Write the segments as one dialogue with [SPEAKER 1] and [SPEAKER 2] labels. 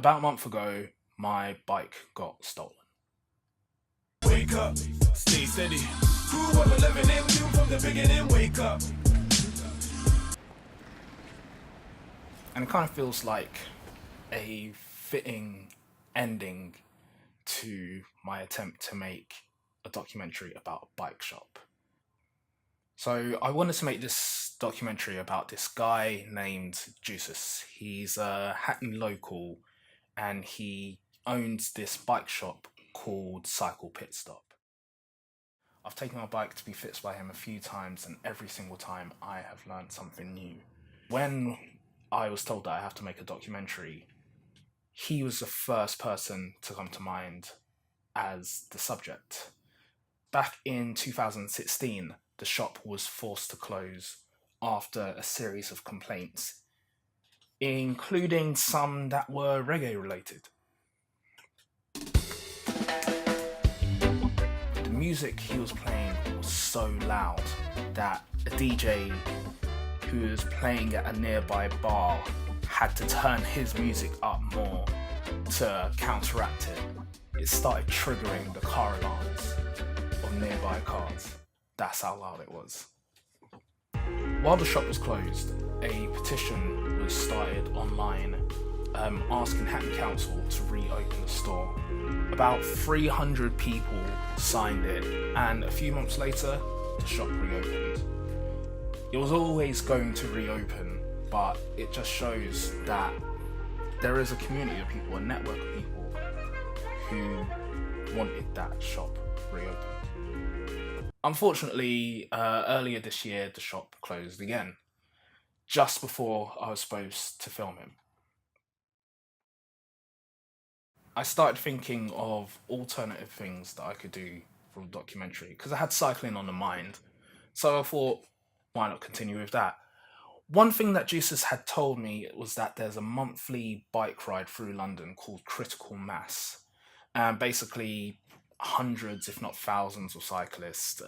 [SPEAKER 1] About a month ago, my bike got stolen.
[SPEAKER 2] Wake up, stay steady. Crew of 11 in tune from the beginning. Wake up.
[SPEAKER 1] And it kind of feels like a fitting ending to my attempt to make a documentary about a bike shop. So I wanted to make this documentary about this guy named Jesus. He's a Hackney local and he owns this bike shop called Cycle Pitstop. I've taken my bike to be fixed by him a few times, and every single time I have learned something new. When I was told that I have to make a documentary, he was the first person to come to mind as the subject. Back in 2016, the shop was forced to close after a series of complaints, including some that were reggae related. The music he was playing was so loud that a DJ who was playing at a nearby bar had to turn his music up more to counteract it. It started triggering the car alarms of nearby cars. That's how loud it was. While the shop was closed, a petition was started online asking Hackney Council to reopen the store. About 300 people signed it, and a few months later, the shop reopened. It was always going to reopen, but it just shows that there is a community of people, a network of people who wanted that shop reopened. Unfortunately, earlier this year, the shop closed again, just before I was supposed to film him. I started thinking of alternative things that I could do for a documentary, because I had cycling on the mind. So I thought, why not continue with that? One thing that Jesus had told me was that there's a monthly bike ride through London called Critical Mass. And basically, hundreds, if not thousands of cyclists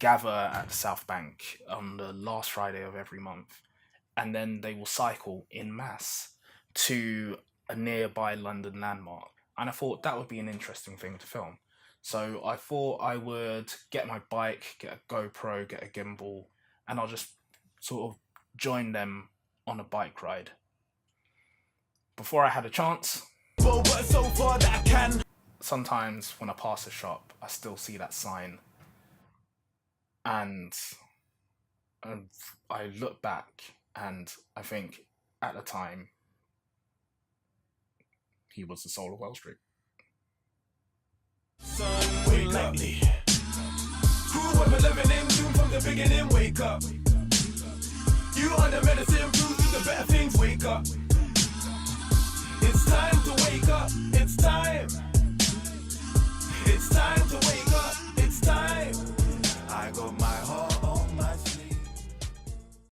[SPEAKER 1] gather at the South Bank on the last Friday of every month. And then they will cycle in mass to a nearby London landmark. And I thought that would be an interesting thing to film. So I thought I would get my bike, get a GoPro, get a gimbal, and I'll just sort of join them on a bike ride. Before I had a chance,
[SPEAKER 2] So far that I can.
[SPEAKER 1] Sometimes when I pass a shop, I still see that sign. And I look back and I think at the time, he was the soul of Wells Street.
[SPEAKER 2] Son, wake up. Crew of 11 in tune from the beginning. Wake up. You on the medicine, prove to the better things. Wake up.